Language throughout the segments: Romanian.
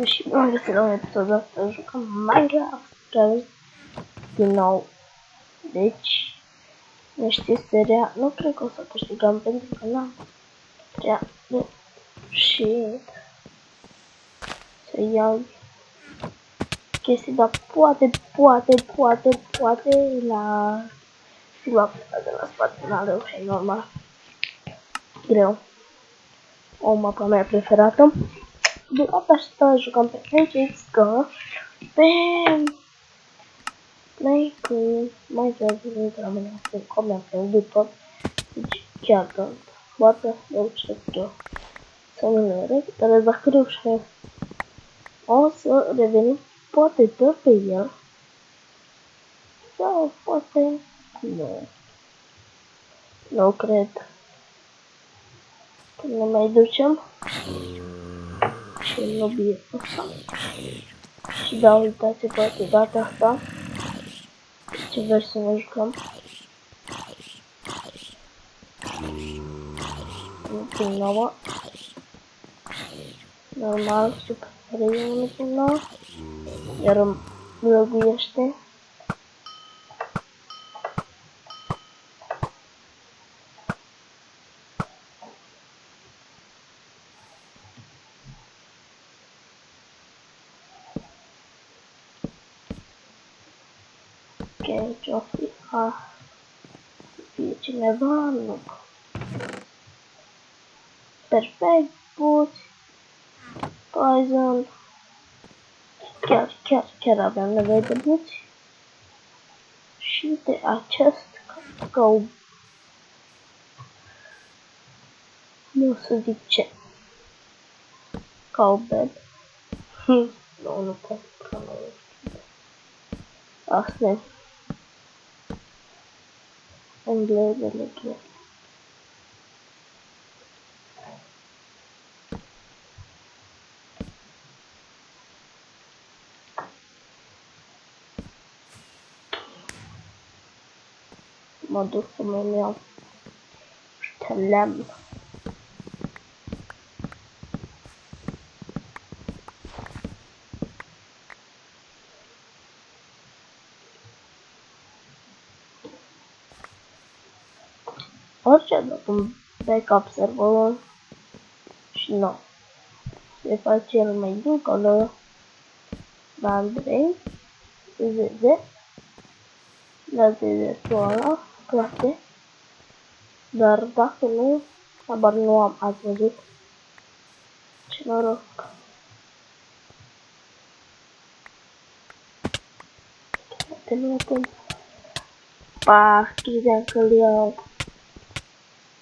Și am găsit la un episod ăsta, jucăm Minecraft din nou. Deci, nu știu seria, nu cred că o să câștigăm pentru că n-am prea reușit să iau chestii, dar poate la filma de la spate n-am reușit, normal. Greu. O mapa mea preferată. De data asta jucăm pe Legends că pe mai trebuie să rămânem în comen pe tot. Deci chiar că poate reușesc eu să nu le dar dacă reușesc o să revenim poate tot pe el sau poate nu. Nu cred. Când ne mai ducem și în lobby ăsta. Și da, uitați-vă de data asta ce versiune jucăm. Din nouă. Normal, super 1.9. Iar îmi lăguiește. Ok, ce-o fi? Fie cineva, nu. Perfect, put, poison. Chiar aveam nevoie de buți. Și de acest go. Nu o să zic ce. Cowbed. Nu pot că nu știu. Asta e. Englezele chiar. Mă duc să mă iau lemn. Orice dată un backup serverul și nu. Se face el mai dincolo la Andrei, ZZ, la ZZ-ul ăla, poate. Dar dacă nu, habar nu am, ați văzut. Ce noroc. Poate nu acum. Pa, credeam că-l iau.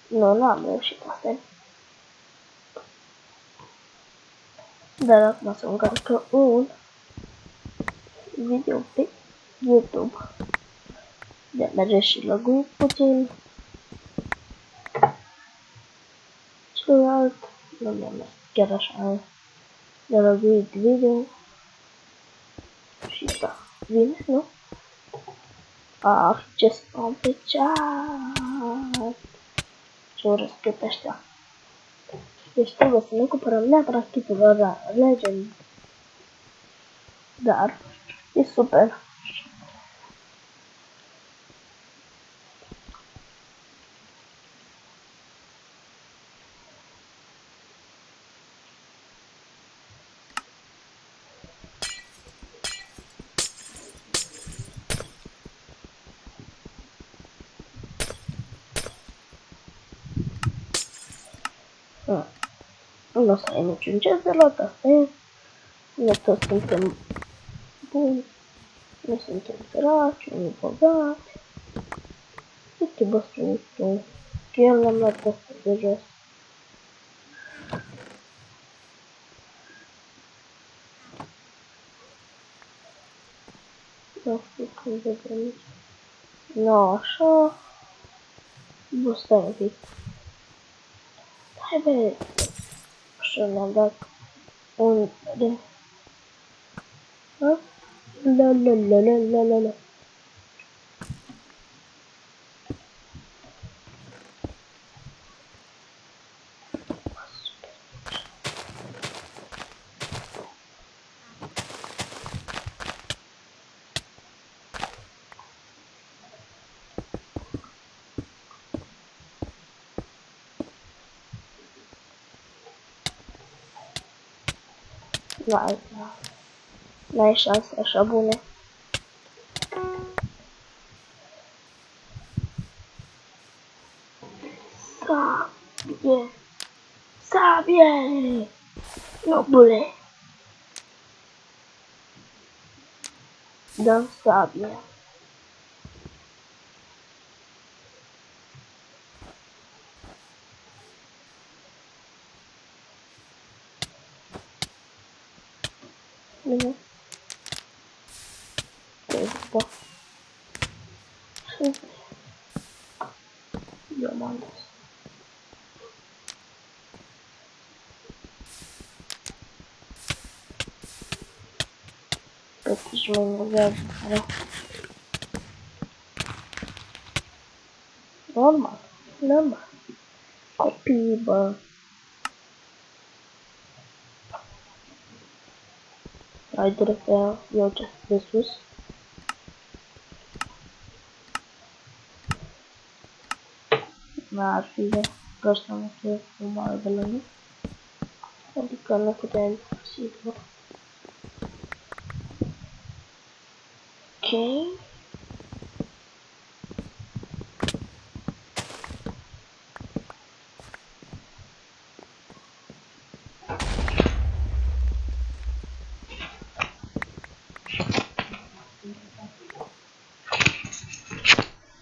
Nu, n-am reușit asta. Dar acum să încarcă un video pe YouTube. De merge și lăguit puțin. Celălalt nu mi-a mers chiar așa de lăguit video. Și da, vine, nu? Ce spam pe chat. Ce urăsc pe ăștia. Deci trebuie să ne cumpărăm neapărat titlul la Legend. Dar e super. Nu o să ai niciun ce de luat, asta e. Noi toți suntem buni. Nu suntem săraci, nu bogați. Uite băsuitul. Că el l-am luat pe ăsta de jos. Nu știu cum vedem aici. Nu, așa. Bă, stai un pic. Hai be. Așa ne-am dat un de... Ha? La. N-ai șanse așa bune. Sabie! Sabie! Nobule! Dăm sabie. Bine. Bă. Eu m-am dus. Pe nici mă enervează. Normal. Normal. Copii, bă. Ai direct eu ce de sus. N-ar fi că ăștia nu fie frumoare de lângă. Adică nu putem, sigur. Ok.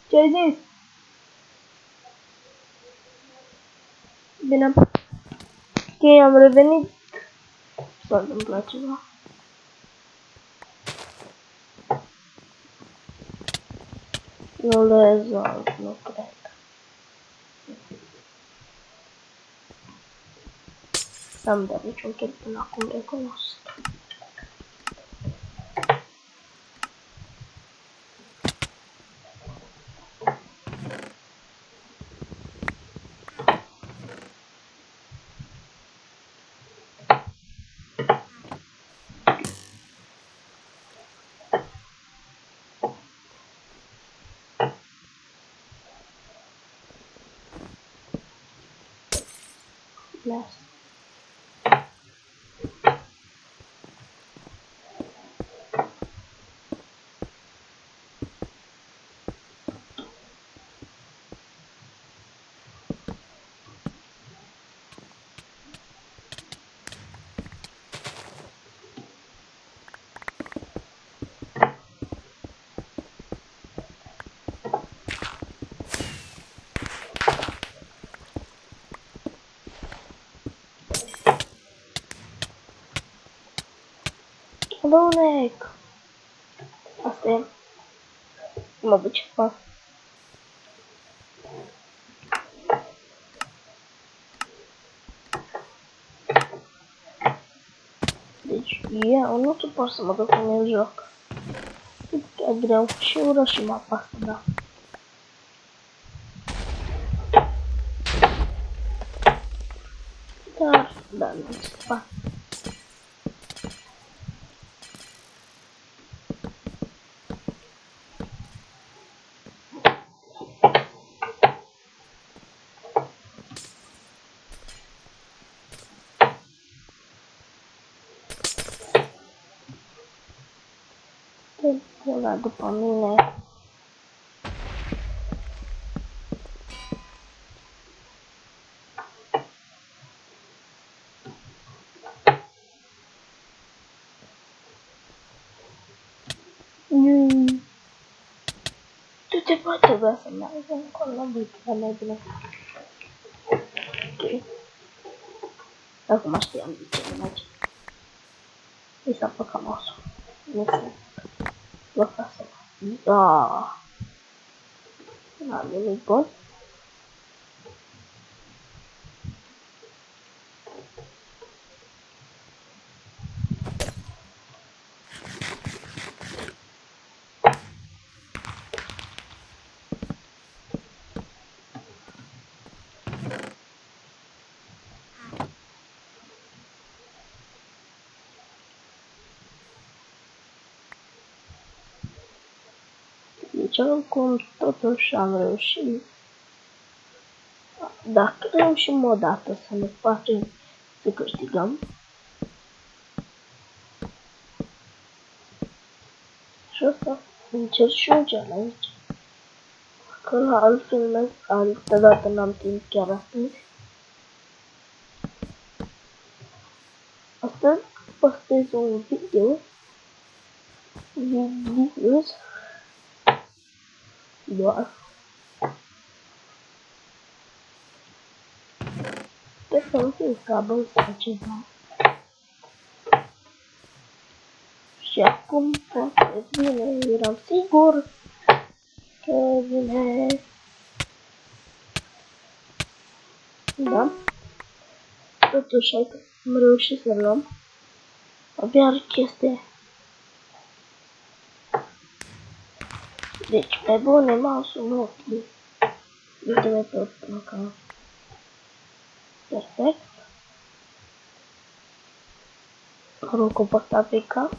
Ce-ai zis? Bine. Ok, am revenit. S-a întâmplat ceva. Nu le rezolv, nu cred. N-am dat niciun kill până acum, recunosc. Las. Lunec! Asta e. Mă duc ce fac. Deci, eu nu suport să mă duc în joc. E greu și ură și mapa asta, da. Dar, da, nu se fac. Ăla după mine. Tu te poate trebuia să meargă încolo, băi, la mai bine. Ok. Acum știam de ce nu merge. Mi s-a păcat mouse-ul. Nu știu. Vă fac să mă. Da. N-am nimic bun. Deci oricum totuși am reușit. Dacă reușim o dată să ne facem să câștigăm, Și asta încerc și un gel aici. Că la alt filmez, altă dată n-am timp chiar astăzi. Astăzi postez un video. Videos. Doar. Sper să nu fiu scabă sau ceva. Și acum postez bine, eram sigur că vine. Da? Totuși, hai că am reușit să luăm. Abia chestie. Deci, pe bune, mouse-ul nu ok. Uite-mă tot până ca. Perfect. Rog cu posta pica.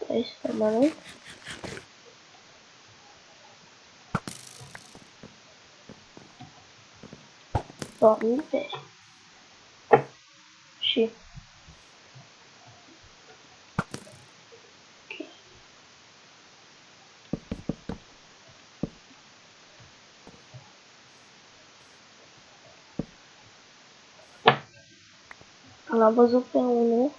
Stai să mănânc. Doamne, veri. Și. Ok. L-am văzut pe unul.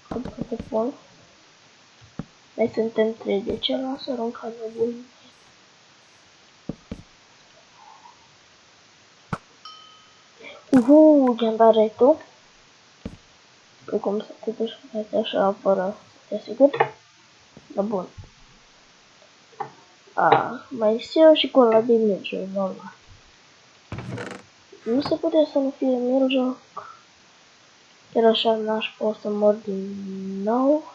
Aproape bun. Noi suntem 3, de ce lasă arunca de bun? Generator. Că cum să te duci așa fără să te asigur. Da, bun. Mai știu și cu ăla de merge, normal. Nu se putea să nu fie merge. Chiar așa n-aș pot să mor din nou.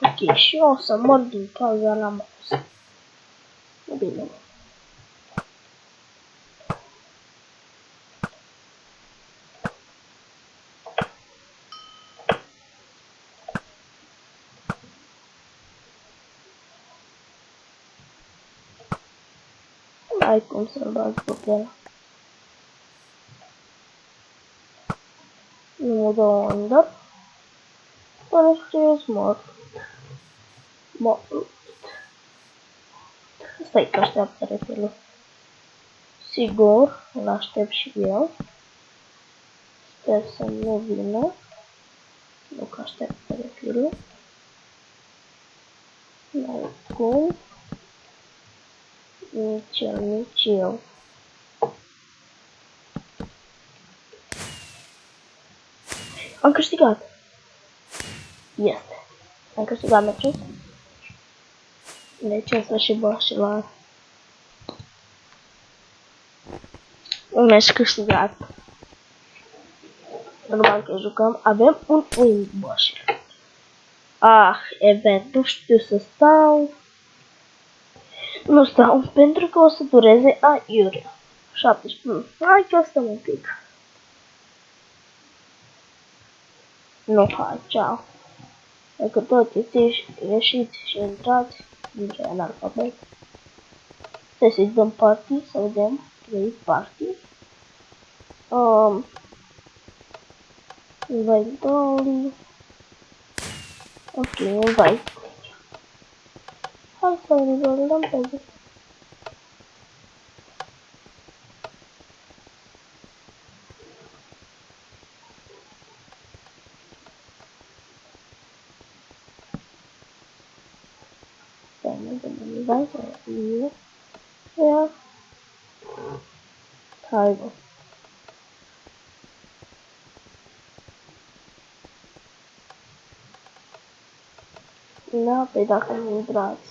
Ok, și eu o să mor din cauza la mouse. Bine. Ai cum să-l bagi pe ăla. Nu mă dau under. Până scriu mor. Mor. Stai că așteaptă refilul. Sigur, îl aștept și eu. Sper să nu vină. Nu că așteaptă refilul. N-ai cum. Nici eu, nici eu. Am câștigat. Este. Am câștigat meciul. Deci asta și bașelar. Un meci câștigat. Normal că jucăm. Avem un win bașelar. Event. Nu știu să stau. Nu stau, pentru că o să dureze aiurea. 17. Hai că stăm un pic. Nu, hai, ceau. Dacă tot ieșiți și intrați, zice analfabet. Trebuie să-i dăm party, să vedem. 3 party. Invite only. Ok, invite. Hai să dăm pe zi. Invite. Ia. Hai, bă. Da, pe dacă nu intrați.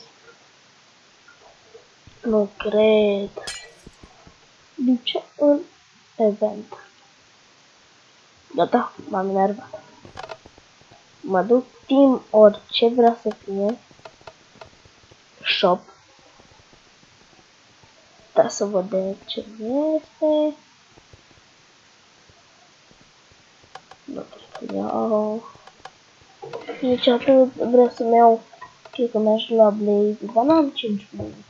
Nu cred. De ce un event? Gata, m-am enervat. Mă duc team orice vrea să fie. Shop. Da, să văd de ce este. Nu trebuie să iau. Nici atât vreau să-mi iau. Cred că mi-aș lua Blaze, dar n-am 5 Blaze.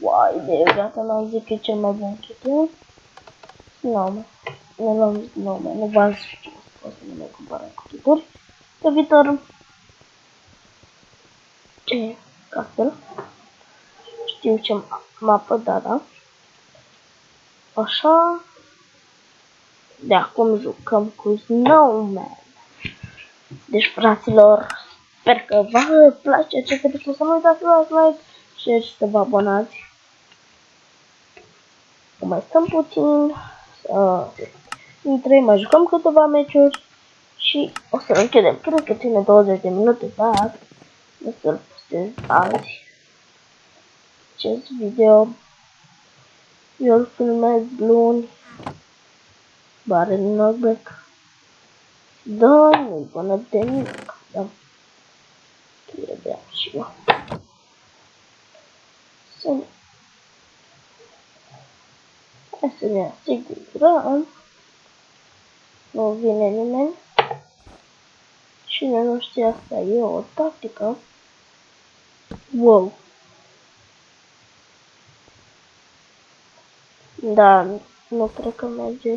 Uai, de gata, n-am zic că e cel mai bun kit. Nu, nu l-am zis nume, nu v-am zis ce o să ne mai cumpărăm cu kituri. Pe viitor, ce castel? Știu ce mapă, da. Așa. De acum jucăm cu Snowman. Deci, fraților, sper că vă place acest video, să nu uitați să dați like, share și să vă abonați. Mai stăm puțin, intrăm, mai jucăm câteva meciuri și o să închidem. Cred că ține 20 de minute, dar o să-l postez azi. Acest video eu îl filmez luni, bare din Norbec. Da, nu-i bună de nimic, da. Trebuie și eu. Hai să ne asigurăm. Nu vine nimeni. Cine nu știe, asta e o tactică. Wow. Da, nu cred că merge.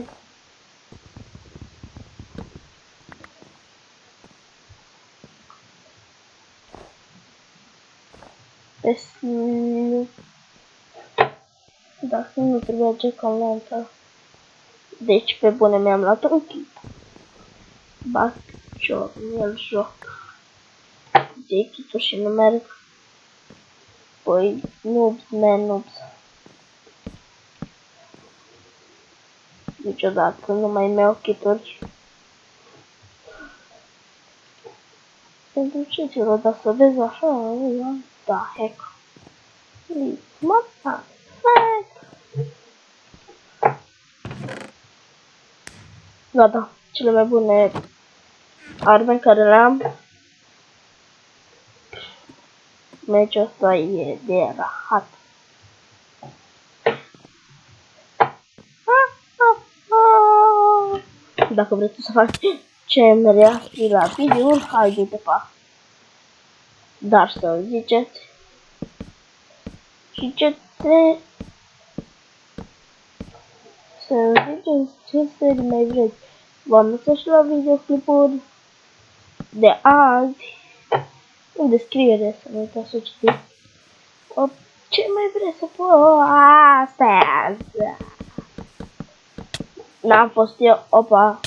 Dacă nu trebuia gecalantă. Deci pe bune mi-am luat un kit. Bacior, el joc. De kituri și nu merg. Păi, noobs, man, noobs. Niciodată nu mai mi-au kituri. Pentru ce ți-l da să vezi așa? Da, heck. Mă, da, heck. Gata, cele mai bune arme care le-am. Meciul ăsta e de rahat. Dacă vreți să faci ce-mi reacții la video-ul, haide te fac. Dar să ziceți și ce serii mai vreți. V-am lăsat și la videoclipuri de azi în descriere, să nu uitați să citiți. Ce mai vreți să fac astăzi? N-am fost eu, opa.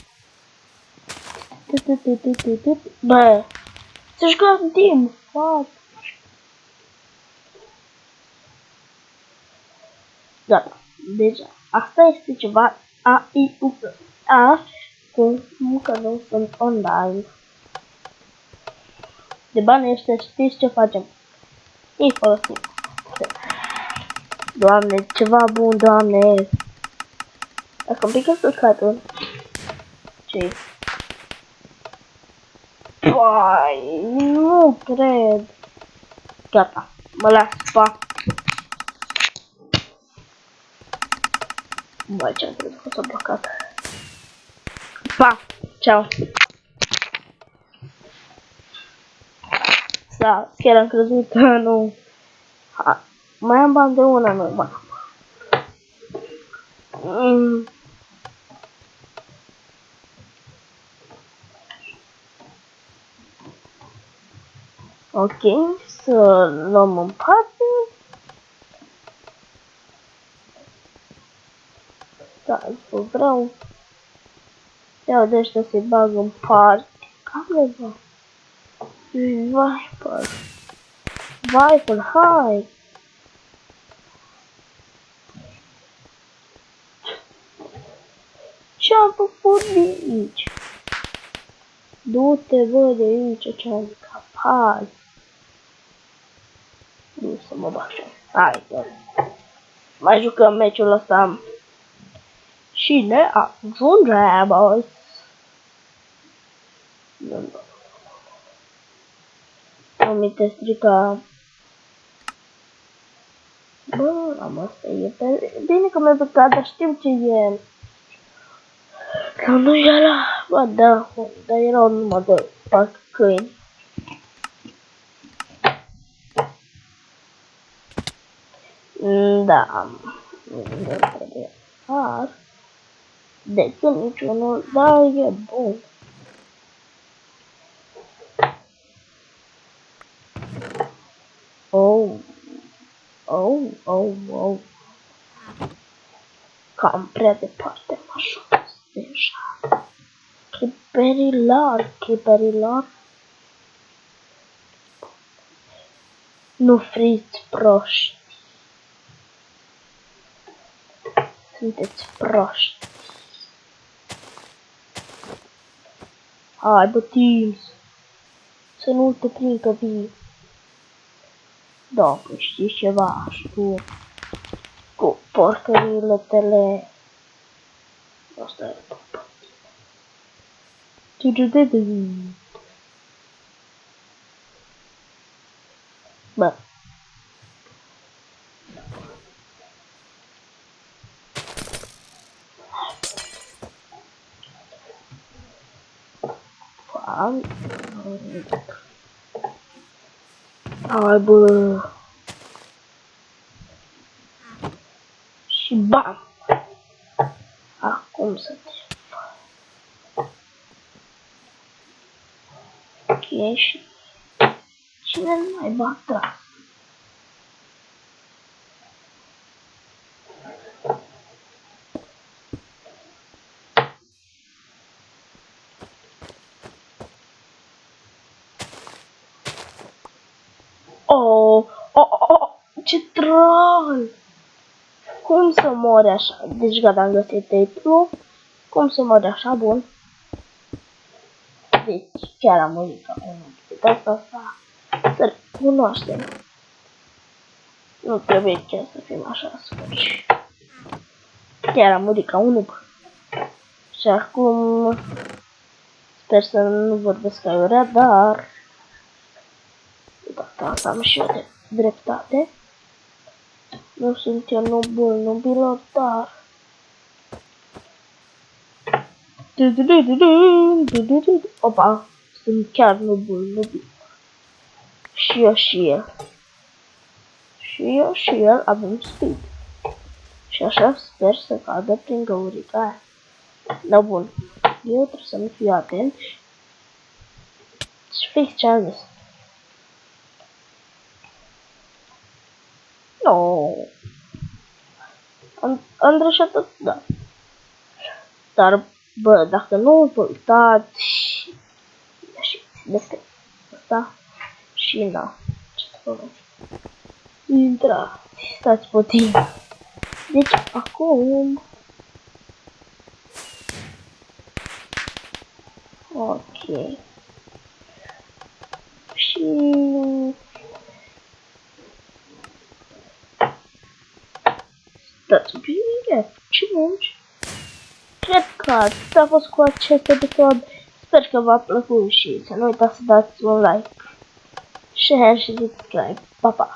Bă, să jucăm team, fuck. Gata, deja. Asta este ceva cum că nu sunt online. De bani ăștia știți ce facem? Îi folosim. Doamne, ceva bun, doamne. Dacă îmi pică sucatul. Ce-i? Păi, nu cred. Gata, mă las, pa. Băi, ce-am crezut că s-a blocat. Pa, ceau. Da, chiar am crezut că nu. Ha, mai am bani de una, nu mai am. Ok, să luăm în parte. Da, vreau. Iau de ăștia să-i bag în parte. Care bă? Viper. Viper, hai! Ce-am făcut de aici? Du-te, bă, de aici, ce-am capat. Nu să mă bag. Hai, bă. Mai jucăm meciul ăsta. Și ne ajungem, boys. Nu mi te strica. Bă, am asta e bine că mi-a picat, dar știu ce e. Că nu era, bă, da, dar erau numai de fac câini. Da, nu trebuie. Dar, de ce niciunul, dar e bun. Oh, oh, oh, oh. Cam prea departe m-a ajuns deja. Creeperilor. Nu fiți proști. Sunteți proști. Hai, bă, Teams. Să nu te prind că vii. Da, că știi ceva, știu. Cu porcările tale. Asta e tot. Bă. Hai, bă. Și bam. Acum să te fac. Ok, și cine nu mai bată? Oh, ce troll! Cum să mori așa? Deci gata, am găsit tape-ul. Cum să mori așa, bun? Deci, chiar am murit ca unul. De asta să cunoaștem. Nu trebuie chiar să fim așa sfârși. Chiar am murit ca unul. Și acum sper să nu vorbesc aiurea, dar dacă asta am și eu de dreptate. Nu sunt eu nubilor, dar opa, sunt chiar nubil. Și eu și el. Și eu și el avem speed. Și așa sper să cadă prin găurica aia. Da, bun. Eu trebuie să nu fiu atent. Și fix ce am zis. No. Am greșit tot, da. Dar, bă, dacă nu vă uitați, ieșiți despre asta și da, ce să vă intrați, stați puțin. Deci, acum, ok. Și stați bine, ce munci? Cred că atât a fost cu acest episod. Sper că v-a plăcut și să nu uitați să dați un like, share și subscribe. Pa, pa!